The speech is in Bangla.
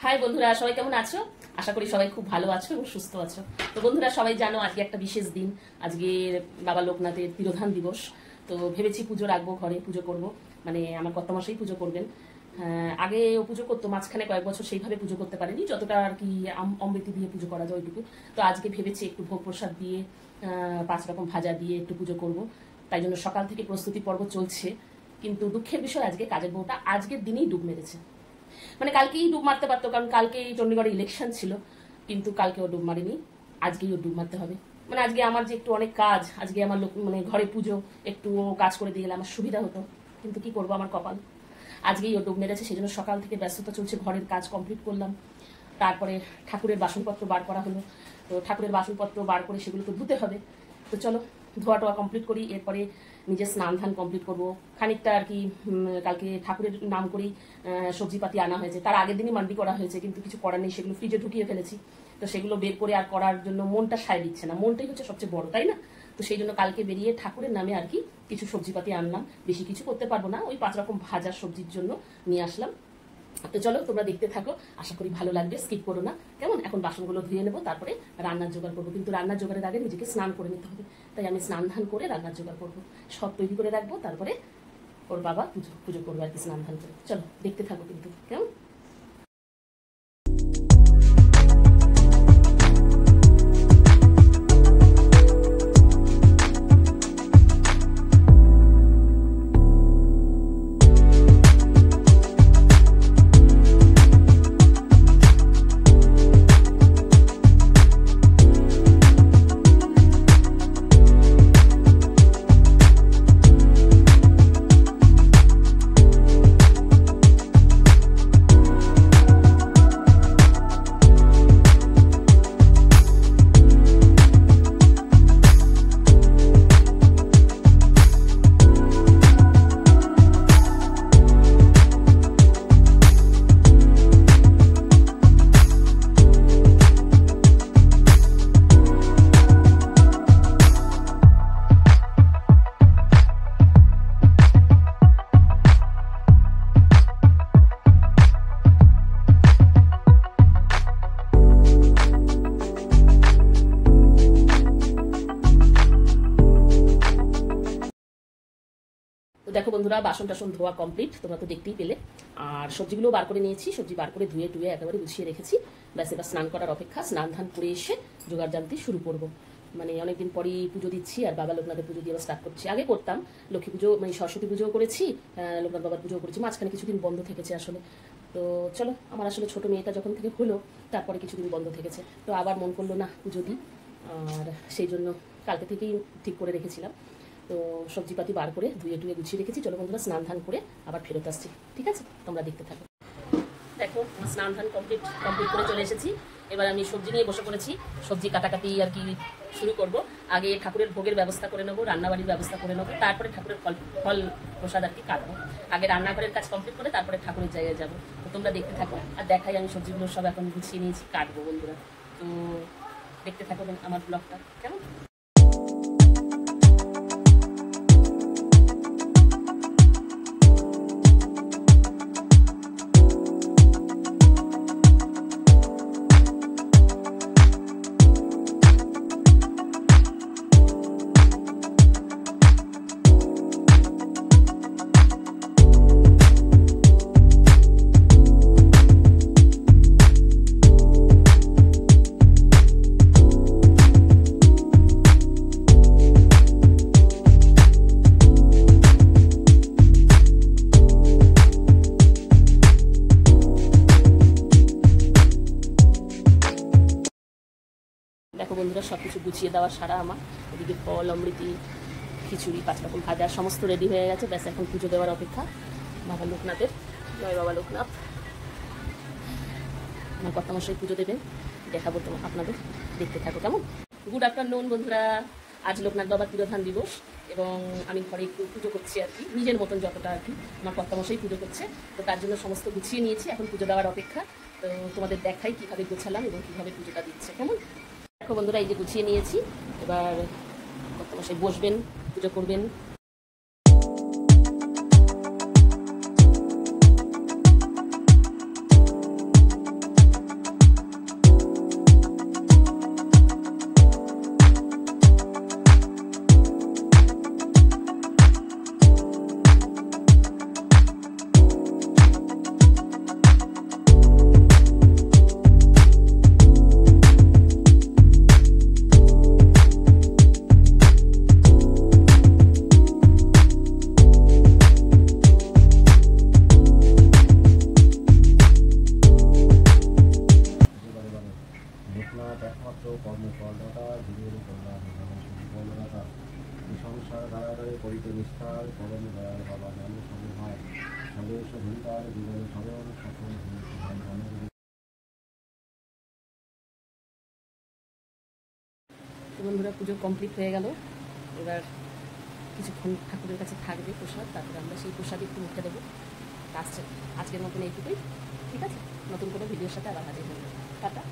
হাই বন্ধুরা, সবাই কেমন আছো? আশা করি সবাই খুব ভালো আছো এবং সুস্থ আছো। তো বন্ধুরা, সবাই জানো আজকে একটা বিশেষ দিন। আজকে বাবা লোকনাথের তিরোধান দিবস। তো ভেবেছি পুজো রাখবো, ঘরে পুজো করব, মানে আমার কর্তামশাই পুজো করবেন। আগে ও পুজো করতো, মাঝখানে কয়েক বছর সেইভাবে পুজো করতে পারেনি, যতটা আর কি অমৃতি দিয়ে পুজো করা যায় ওইটুকু। তো আজকে ভেবেছি একটু ভোগ প্রসাদ দিয়ে 5 রকম ভাজা দিয়ে একটু পুজো করব। তাই জন্য সকাল থেকে প্রস্তুতি পর্ব চলছে। কিন্তু দুঃখের বিষয়, আজকে কাজের বউটা আজকের দিনেই ডুব মেরেছে। মানে কালকেই ডুব মারতে পারতো, কারণ কালকেই চণ্ডীগড়ে ইলেকশন ছিল, কিন্তু কালকে ও ডুব মারেনি, আজকেই ও ডুব মারতে হবে। মানে আজকে আমার যে একটু অনেক কাজ, আজকে আমার মানে ঘরে পুজো, একটু ও কাজ করে দিয়ে গেলে আমার সুবিধা হতো, কিন্তু কি করবো, আমার কপাল আজকেই ও ডুব মেরেছে। সেই জন্য সকাল থেকে ব্যস্ততা চলছে, ঘরের কাজ কমপ্লিট করলাম, তারপরে ঠাকুরের বাসনপত্র বার করা হলো। তো ঠাকুরের বাসনপত্র বার করে সেগুলো তো ধুতে হবে। তো চলো ধোয়া টোয়া কমপ্লিট করি, এরপরে নিজের স্নান ধান কমপ্লিট করবো। খানিকটা আর কি কালকে ঠাকুরের নাম করেই সবজিপাতি আনা হয়েছে, তার আগের দিনই মান্ডি করা হয়েছে, কিন্তু কিছু করার নেই, সেগুলো ফ্রিজে ঢুকিয়ে ফেলেছি। তো সেগুলো বের করে আর করার জন্য মনটা সায় দিচ্ছে না, মনটাই হচ্ছে সবচেয়ে বড়, তাই না? তো সেই জন্য কালকে বেরিয়ে ঠাকুরের নামে আর কি কিছু সবজিপাতি আনলাম। বেশি কিছু করতে পারবো না, ওই 5 রকম ভাজার সবজির জন্য নিয়ে আসলাম। তো চলো তোমরা দেখতে থাকো, আশা করি ভালো লাগবে, স্কিপ করো না কেমন। এখন বাসনগুলো ধুয়ে নেবো, তারপরে রান্নার জোগাড় করবো, কিন্তু রান্নার জোগাড়ের আগে নিজেকে স্নান করে নিতে হবে। তাই আমি স্নান ধান করে রান্নার জোগাড় করবো, সব তৈরি করে রাখবো, তারপরে ওর বাবা পুজো করবো আর কি স্নান ধান করে। চলো দেখতে থাকো কিন্তু কেমন। তো দেখো বন্ধুরা, বাসন টাসন ধোয়া কমপ্লিট, তোমরা তো দেখতেই পেলে। আর সবজিগুলো বার করে নিয়েছি, সবজি বার করে ধুয়ে টুয়ে একেবারে গুছিয়ে রেখেছি। ব্যাস এবার স্নান করার অপেক্ষা, স্নান ধান করে এসে জোগাড় জানতে শুরু করবো। মানে অনেকদিন পরই পুজো দিচ্ছি, আর বাবা লোকনাথের পুজো দিয়ে স্টার্ট করছি। আগে করতাম লক্ষ্মী পুজো, মানে সরস্বতী পুজোও করেছি, লোকনাথ বাবার পুজোও করেছি, মাঝখানে কিছুদিন বন্ধ থেকেছে আসলে। তো চলো, আমার আসলে ছোটো মেয়েটা যখন থেকে হলো, তারপরে কিছুদিন বন্ধ থেকেছে, তো আবার মন করলো না পুজো দিই, আর সেই জন্য কালকে থেকেই ঠিক করে রেখেছিলাম। তো সবজিপাতি বার করে ধুয়ে টুয়ে গুছিয়ে রেখেছি। চলো বন্ধুরা, স্নান ধান করে আবার ফেরত আসছি, ঠিক আছে? তোমরা দেখতে থাকো। দেখো স্নান ধান কমপ্লিট করে চলে এসেছি। এবার আমি সবজি নিয়ে বসে পড়েছি, সবজি কাটাকাটি আর কি শুরু করব। আগে ঠাকুরের ভোগের ব্যবস্থা করে নেবো, রান্নাবাড়ির ব্যবস্থা করে নেবো, তারপরে ঠাকুরের ফল প্রসাদ আর কি কাটবো। আগে রান্নাঘরের কাজ কমপ্লিট করে তারপরে ঠাকুরের জায়গায় যাবো। তো তোমরা দেখতে থাকো, আর দেখাই আমি সবজিগুলো সব এখন গুছিয়ে নিয়েছি, কাটবো বন্ধুরা। তো দেখতে থাকো আমার ব্লগটা কেমন। দেখো বন্ধুরা, সব কিছু গুছিয়ে দেওয়া সারা আমার। এদিকে ফল, অমৃতি, খিচুড়ি, 5 রকম ভাজা সমস্ত রেডি হয়ে গেছে। ব্যাস এখন পুজো দেওয়ার অপেক্ষা বাবা লোকনাথের। জয় বাবা লোকনাথ। আমার কর্তামশাই পুজো দেবেন, দেখাবো তোমার আপনাদের, দেখতে থাকো কেমন। গুড আফটারনুন বন্ধুরা, আজ লোকনাথ বাবার তিরোধান দিবস, এবং আমি ঘরে একটু পুজো করছি আর কি, নিজের মতন যতটা আর কি। আমার কর্তামশাই পুজো করছে, তো তার জন্য সমস্ত গুছিয়ে নিয়েছি, এখন পুজো দেওয়ার অপেক্ষা। তো তোমাদের দেখাই কীভাবে গোছালাম এবং কীভাবে পুজোটা দিচ্ছে কেমন। দেখো বন্ধুরা, এই যে গুছিয়ে নিয়েছি, এবার কর্তামশাই বসবেন, পুজো করবেন। ছাত্র কর্মকর্তা জীবের কল্যাণ বলদাতা সংসার ধারাধারে করিতে নিষ্ঠার পরম দয়াল বাবা জ্ঞান সমভাব সবেশ ভূমিকার জীবনে সরল সফল তো বন্ধুরা পুজো কমপ্লিট হয়ে গেল। এবার কিছুক্ষণ ঠাকুরের কাছে থাকবে প্রসাদ, তারপরে আমরা সেই প্রসাদ একটু মুখে দেবো। আসছে আজকের মতন এইটুকুই, ঠিক আছে? নতুন কোনো ভিডিওর সাথে আবার হাজির হয়ে যাবো। টাটা।